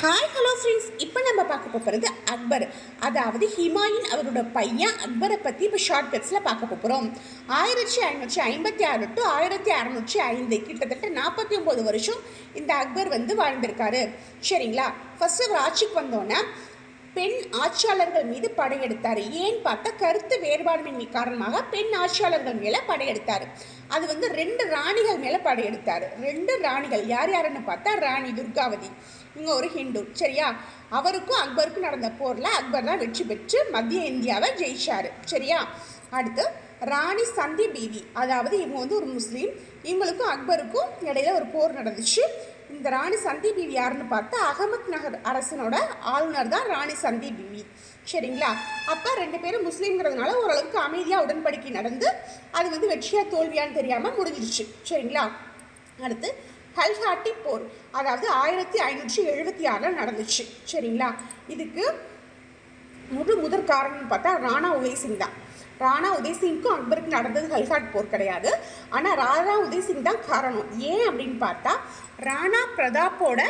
Hi hello friends, இப்போ நம்ம பார்க்க போகிறது அக்பர், அதாவது ஹிமாயூன் அவரோட பையன் அக்பரை பற்றி இப்போ ஷார்ட் கட்ஸில் பார்க்க போகிறோம். 1556 டு 1605 கிட்டத்தட்ட 49 வருஷம் இந்த அக்பர் வாழ்ந்திருக்காரு. சரிங்களா? ஃபர்ஸ்ட் அவர் ஆட்சிக்கு வந்தோன்னே பெண் ஆட்சியாளர்கள் மீது படையெடுத்தார். ஏன்னு பார்த்தா கருத்து வேறுபாடுமின்மை காரணமாக பெண் ஆட்சியாளர்கள் மேலே படையெடுத்தார். அது 2 ராணிகள் மேலே படையெடுத்தார். 2 ராணிகள் யார் யாருன்னு பார்த்தா ராணி துர்காவதி, இவங்க ஒரு ஹிந்து. சரியா? அவருக்கும் அக்பருக்கும் நடந்த போரில் அக்பர் தான் வெற்றி பெற்று மத்திய இந்தியாவை ஜெயிச்சார். சரியா? அடுத்து ராணி சந்தி பீவி, அதாவது இவங்க ஒரு முஸ்லீம். இவங்களுக்கும் அக்பருக்கும் இடையில ஒரு போர் நடந்துச்சு. இந்த ராணி சந்தி பீவி யாருன்னு பார்த்தா அகமத் நகர் அரசனோட ஆளுநர் தான் ராணி சந்தி பீவி. சரிங்களா? அப்போ 2 பேரும் முஸ்லீம்ங்கிறதுனால ஓரளவுக்கு அமைதியாக உடன்படிக்கை நடந்து அது வெற்றியா தோல்வியான்னு தெரியாமல் முடிஞ்சிருச்சு. சரிங்களா? அடுத்து ஹல்ஹாட்டி போர், அதாவது 1576 நடந்துச்சு. சரிங்களா? இதுக்கு முதற் காரணம்னு பார்த்தா ராணா உதய்சிங் தான். ராணா உதய்சிங்க்கும் அக்பருக்கு நடந்தது ஹல்ஹாட் போர் கிடையாது. ஆனால் ராணா உதய்சிங் தான் காரணம். ஏன் அப்படின்னு பார்த்தா ராணா பிரதாப்போட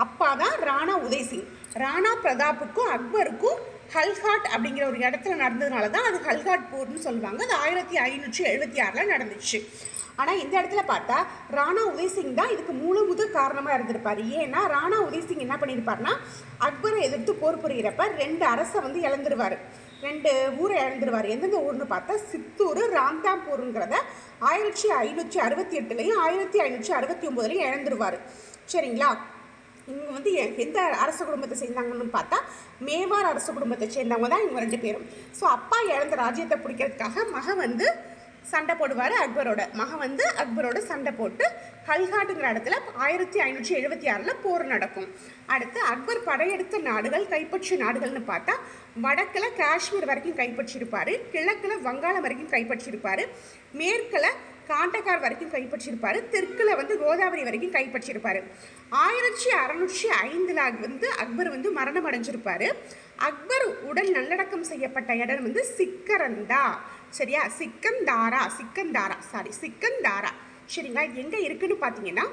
அப்பா தான் ராணா உதய்சிங். ராணா பிரதாப்புக்கும் அக்பருக்கும் ஹல்ஹாட் அப்படிங்கிற ஒரு இடத்துல நடந்ததுனால தான் அது ஹல்ஹாட் போர்னு சொல்லுவாங்க. அது 1576 நடந்துச்சு. ஆனால் இந்த இடத்துல பார்த்தா ராணா உதய்சிங் தான் இதுக்கு முதல் காரணமாக இருந்திருப்பார். ஏன்னா ராணா உதய்சிங் என்ன பண்ணியிருப்பார்னா அக்பரை எதிர்த்து போர் புரிகிறப்ப 2 அரசை இழந்துருவார். 2 ஊரை இழந்துருவார். எந்தெந்த ஊர்னு பார்த்தா சித்தூர், ராம்தாம்பூருங்கிறத 1568லையும் 1569லையும் இழந்துருவார். சரிங்களா? இவங்க எந்த அரச குடும்பத்தை சேர்ந்தாங்கன்னு பார்த்தா மேவார் அரச குடும்பத்தை சேர்ந்தவங்க தான் இவங்க 2 பேரும். ஸோ அப்பா இழந்த ராஜ்யத்தை பிடிக்கிறதுக்காக மகன் சண்டை போடுவார். அக்பரோட மகன் அக்பரோட சண்டை போட்டு ஹல்ஹாட்டுங்கிற இடத்துல 1576 போர் நடக்கும். அடுத்து அக்பர் படையெடுத்த நாடுகள், கைப்பற்றிய நாடுகள்னு பார்த்தா வடக்கில் காஷ்மீர் வரைக்கும் கைப்பற்றியிருப்பார், கிழக்கில் வங்காளம் வரைக்கும் கைப்பற்றியிருப்பார், மேற்கில் காண்டகார் வரைக்கும் கைப்பற்றியிருப்பார், தெற்கில் கோதாவரி வரைக்கும் கைப்பற்றியிருப்பார். 1605 அக்பர் மரணம் அடைஞ்சிருப்பார். அக்பர் உடல் நல்லடக்கம் செய்யப்பட்ட இடம் சிக்கரந்தா. சரியா? சிக்கந்தாரா. சரிங்களா? எங்கே இருக்குன்னு பார்த்தீங்கன்னா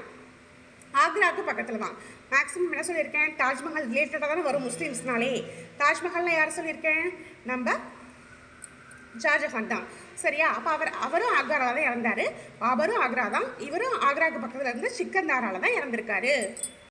ஆக்ராவுக்கு பக்கத்தில் தான். மேக்ஸிமம் என்ன சொல்லியிருக்கேன், தாஜ்மஹால் ரிலேட்டடாக தானே வரும் முஸ்லீம்ஸ்னாலே. தாஜ்மஹால்னா யார் சொல்லியிருக்கேன்? நம்ம ஷாஜஹான் தான். சரியா? அப்போ அவரும் ஆக்ராவில் தான் இறந்தார். அவரும் ஆக்ரா தான். இவரும் ஆக்ராவுக்கு பக்கத்தில் இருந்து சிக்கந்தாராவில் தான் இறந்துருக்காரு.